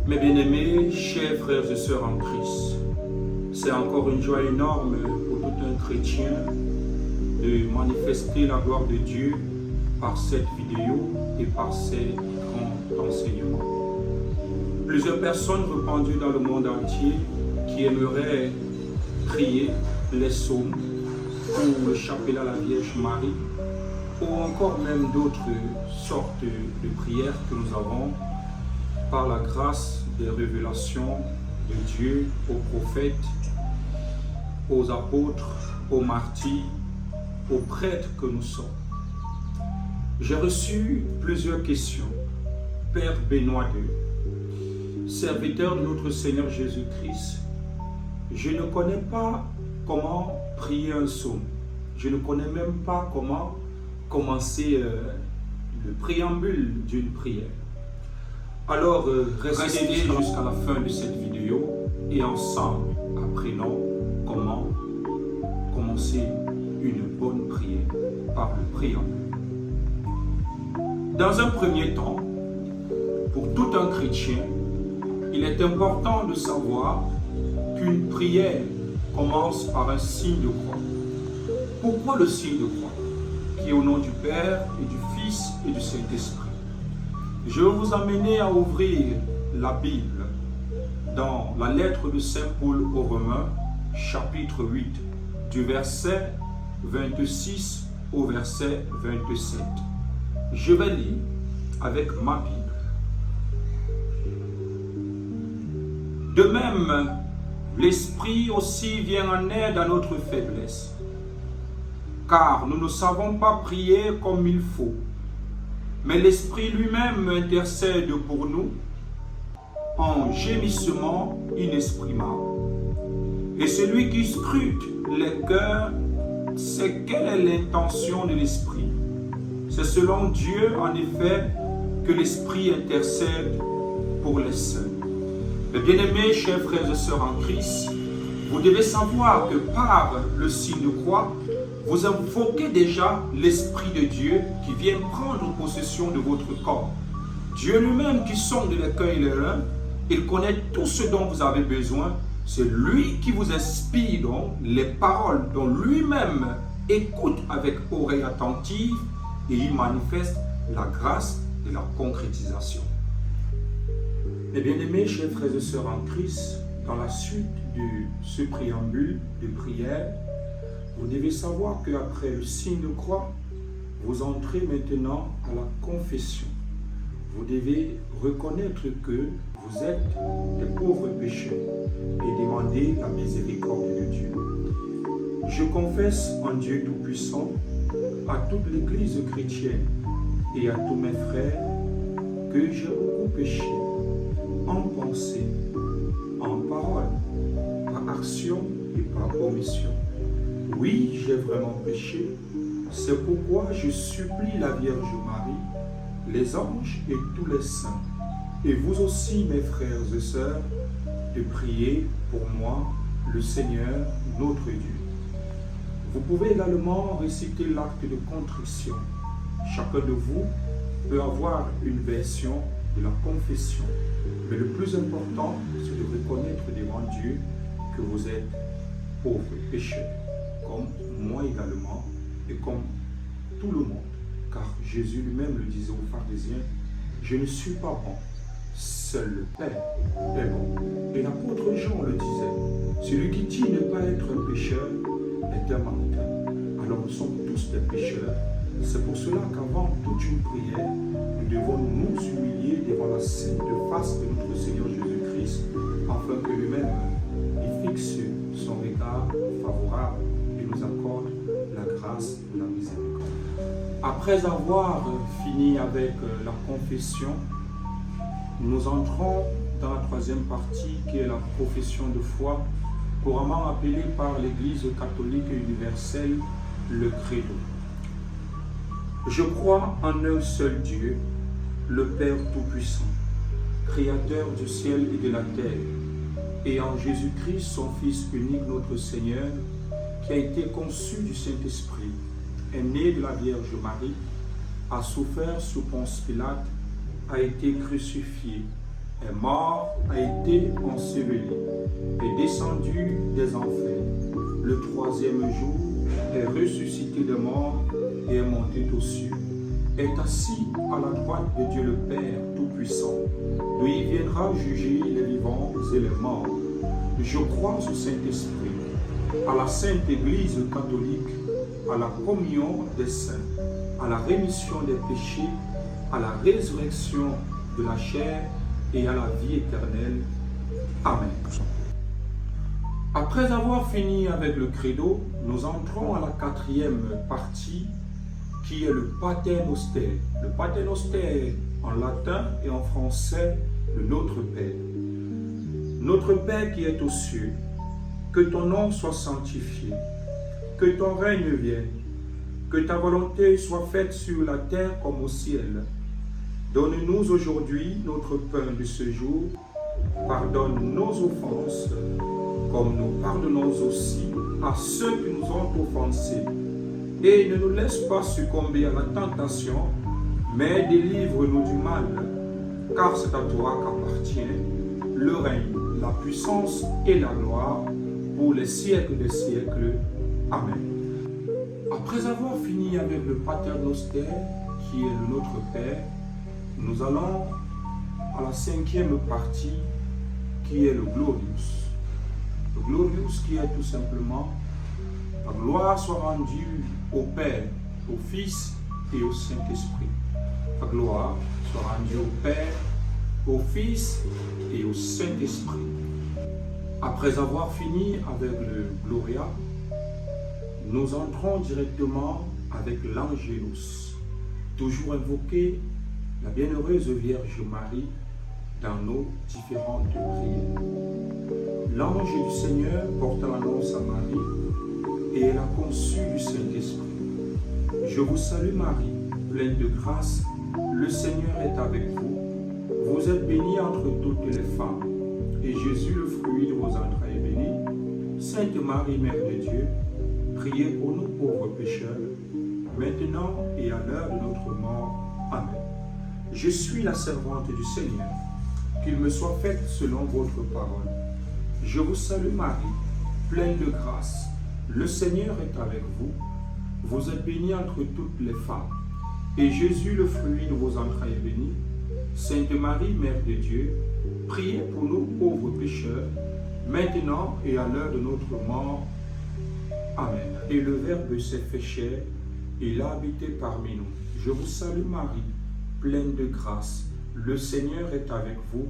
Mes bien-aimés, chers frères et sœurs en Christ, c'est encore une joie énorme pour tout un chrétien de manifester la gloire de Dieu par cette vidéo et par ces grands enseignements. Plusieurs personnes répandues dans le monde entier qui aimeraient prier les psaumes ou le chapelet à la Vierge Marie ou encore même d'autres sortes de prières que nous avons par la grâce des révélations de Dieu aux prophètes, aux apôtres, aux martyrs, aux prêtres que nous sommes. J'ai reçu plusieurs questions. Père Benoît II, serviteur de notre Seigneur Jésus-Christ, je ne connais pas comment prier un psaume. Je ne connais même pas comment commencer le préambule d'une prière. Alors, restez jusqu'à la fin de cette vidéo et ensemble apprenons comment commencer une bonne prière par le préambule. Dans un premier temps, pour tout un chrétien, il est important de savoir qu'une prière commence par un signe de croix. Pourquoi le signe de croix? Qui est au nom du Père et du Fils et du Saint-Esprit. Je vais vous amener à ouvrir la Bible dans la lettre de Saint Paul aux Romains, chapitre 8, du verset 26 au verset 27. Je vais lire avec ma Bible. De même, l'Esprit aussi vient en aide à notre faiblesse, car nous ne savons pas prier comme il faut. Mais l'Esprit lui-même intercède pour nous en gémissement inexprimable. Et celui qui scrute les cœurs sait quelle est l'intention de l'Esprit. C'est selon Dieu, en effet, que l'Esprit intercède pour les saints. Mais bien-aimés, chers frères et sœurs en Christ, vous devez savoir que par le signe de croix, vous invoquez déjà l'Esprit de Dieu qui vient prendre possession de votre corps. Dieu lui-même qui sonde les cœurs et les reins, il connaît tout ce dont vous avez besoin. C'est lui qui vous inspire donc les paroles dont lui-même écoute avec oreille attentive et il manifeste la grâce de la concrétisation. Mes bien-aimés, chers frères et sœurs en Christ, dans la suite de ce préambule de prière, vous devez savoir qu'après le signe de croix, vous entrez maintenant à la confession. Vous devez reconnaître que vous êtes des pauvres pécheurs et demander la miséricorde de Dieu. Je confesse en Dieu Tout-Puissant à toute l'Église chrétienne et à tous mes frères que j'ai beaucoup péché en pensée, en parole, par action et par omission. Oui, j'ai vraiment péché. C'est pourquoi je supplie la Vierge Marie, les anges et tous les saints, et vous aussi, mes frères et sœurs, de prier pour moi, le Seigneur, notre Dieu. Vous pouvez également réciter l'acte de contrition. Chacun de vous peut avoir une version de la confession. Mais le plus important, c'est de reconnaître devant Dieu que vous êtes pauvres pécheurs, comme moi également, et comme tout le monde. Car Jésus lui-même le disait aux pharisiens, « Je ne suis pas bon, seul le Père est bon. » Et l'apôtre Jean le disait, « Celui qui dit ne pas être un pécheur est un menteur. » Alors nous sommes tous des pécheurs. C'est pour cela qu'avant toute une prière, nous devons nous humilier devant la sainte face de notre Seigneur Jésus-Christ, afin que lui-même y fixe son regard favorable et nous accorde la grâce de la miséricorde. Après avoir fini avec la confession, nous entrons dans la troisième partie qui est la profession de foi, couramment appelée par l'Église catholique et universelle le credo. Je crois en un seul Dieu, le Père Tout-Puissant, Créateur du ciel et de la terre, et en Jésus-Christ, son Fils unique, notre Seigneur, qui a été conçu du Saint-Esprit, est né de la Vierge Marie, a souffert sous Ponce Pilate, a été crucifié, est mort, a été enseveli, est descendu des enfers. Le troisième jour est ressuscité des morts et est monté aux cieux. Est assis à la droite de Dieu le Père Tout-Puissant, d'où il viendra juger les vivants et les morts. Je crois au Saint-Esprit, à la Sainte Église catholique, à la communion des saints, à la rémission des péchés, à la résurrection de la chair et à la vie éternelle. Amen. Après avoir fini avec le credo, nous entrons à la quatrième partie qui est le Pater Noster. Le Pater Noster en latin et en français, le Notre Père. Notre Père qui est aux cieux, que ton nom soit sanctifié, que ton règne vienne, que ta volonté soit faite sur la terre comme au ciel. Donne-nous aujourd'hui notre pain de ce jour. Pardonne nos offenses, comme nous pardonnons aussi à ceux qui nous ont offensés. Et ne nous laisse pas succomber à la tentation, mais délivre-nous du mal, car c'est à toi qu'appartient le règne, la puissance et la gloire pour les siècles des siècles. Amen. Après avoir fini avec le Pater Noster, qui est le Notre Père, nous allons à la cinquième partie, qui est le Glorious. Le Glorious qui est tout simplement: la gloire soit rendue au Père, au Fils et au Saint-Esprit. La gloire soit rendue au Père, au Fils et au Saint-Esprit. Après avoir fini avec le Gloria, nous entrons directement avec l'Angelus, toujours invoquer la bienheureuse Vierge Marie dans nos différentes prières. L'ange du Seigneur porta l'annonce à Marie et elle a conçu du Saint-Esprit. Je vous salue Marie, pleine de grâce, le Seigneur est avec vous. Vous êtes bénie entre toutes les femmes, et Jésus, le fruit de vos entrailles, est béni. Sainte Marie, Mère de Dieu, priez pour nous pauvres pécheurs, maintenant et à l'heure de notre mort. Amen. Je suis la servante du Seigneur, qu'il me soit fait selon votre parole. Je vous salue Marie, pleine de grâce, le Seigneur est avec vous. Vous êtes bénie entre toutes les femmes, et Jésus, le fruit de vos entrailles, est béni. Sainte Marie, Mère de Dieu, priez pour nous pauvres pécheurs, maintenant et à l'heure de notre mort. Amen. Et le Verbe s'est fait chair, il a habité parmi nous. Je vous salue Marie, pleine de grâce, le Seigneur est avec vous.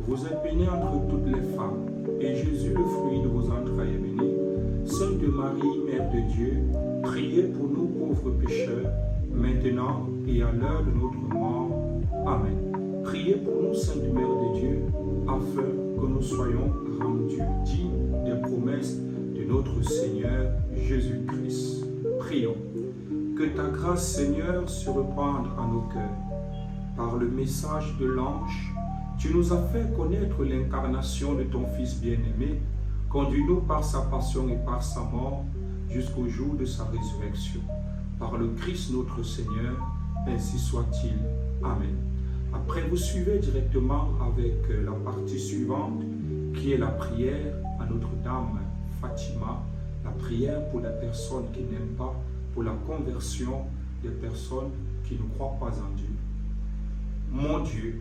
Vous êtes bénie entre toutes les femmes, et Jésus, le fruit de vos entrailles, est béni. Sainte Marie, Mère de Dieu, priez pour nous pauvres pécheurs, maintenant et à l'heure de notre mort. Amen. Priez pour nous, Sainte Mère de Dieu, afin que nous soyons rendus dignes des promesses de notre Seigneur Jésus-Christ. Prions. Que ta grâce, Seigneur, se répande à nos cœurs. Par le message de l'ange, tu nous as fait connaître l'incarnation de ton Fils bien-aimé. Conduis-nous par sa passion et par sa mort jusqu'au jour de sa résurrection. Par le Christ notre Seigneur, ainsi soit-il. Amen. Après, vous suivez directement avec la partie suivante, qui est la prière à Notre-Dame Fatima, la prière pour les personnes qui n'aiment pas, pour la conversion des personnes qui ne croient pas en Dieu. Mon Dieu,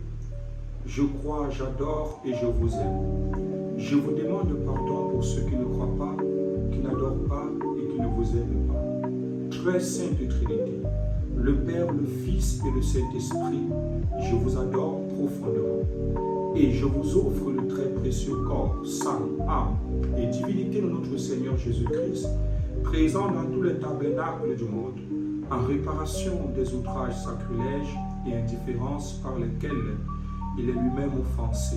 je crois, j'adore et je vous aime. Je vous demande pardon pour ceux qui ne croient pas, qui n'adorent pas et qui ne vous aiment pas. Très sainte Trinité, le Père, le Fils et le Saint-Esprit, je vous adore profondément. Et je vous offre le très précieux corps, sang, âme et divinité de notre Seigneur Jésus-Christ, présent dans tous les tabernacles du monde, en réparation des outrages sacrilèges et indifférences par lesquels il est lui-même offensé,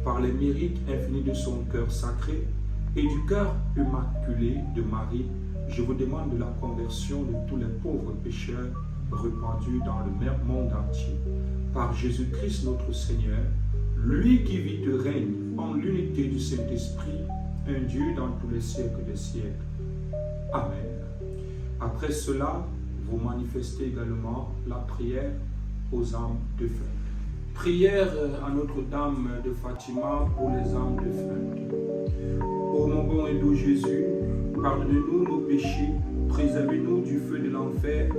par les mérites infinis de son cœur sacré et du cœur immaculé de Marie. Je vous demande la conversion de tous les pauvres pécheurs répandus dans le monde entier. Par Jésus-Christ notre Seigneur, lui qui vit et règne en l'unité du Saint-Esprit, un Dieu dans tous les siècles des siècles. Amen. Après cela, vous manifestez également la prière aux âmes de feu. Prière à Notre-Dame de Fatima pour les âmes défuntes. Ô mon bon et doux Jésus, pardonne-nous nos péchés, préservez-nous du feu de l'enfer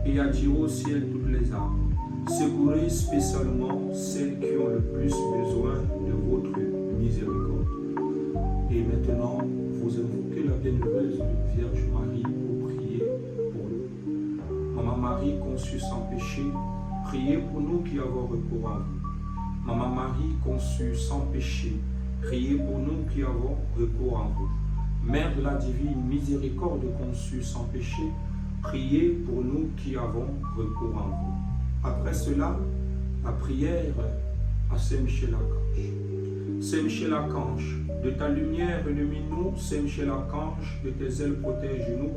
et attirez au ciel toutes les âmes. Secourez spécialement celles qui ont le plus besoin de votre miséricorde. Et maintenant, vous invoquez la bienheureuse Vierge Marie pour prier pour nous. Maman Marie, conçue sans péché, priez pour nous qui avons recours en vous. Maman Marie, conçue sans péché, priez pour nous qui avons recours en vous. Mère de la divine miséricorde conçue sans péché, priez pour nous qui avons recours en vous. Après cela, la prière à Saint Michel Archange. Saint Michel Archange, de ta lumière illumine-nous. Saint Michel Archange, de tes ailes protège-nous.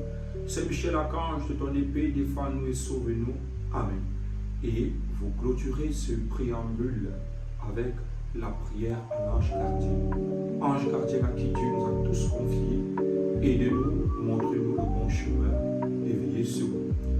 Saint Michel Archange, de ton épée défends-nous et sauve-nous. Amen. Et vous clôturez ce préambule avec la prière à l'ange gardien. Ange gardien à qui Dieu nous a tous confiés, aidez-nous, montrez-nous le bon chemin et veillez sur nous.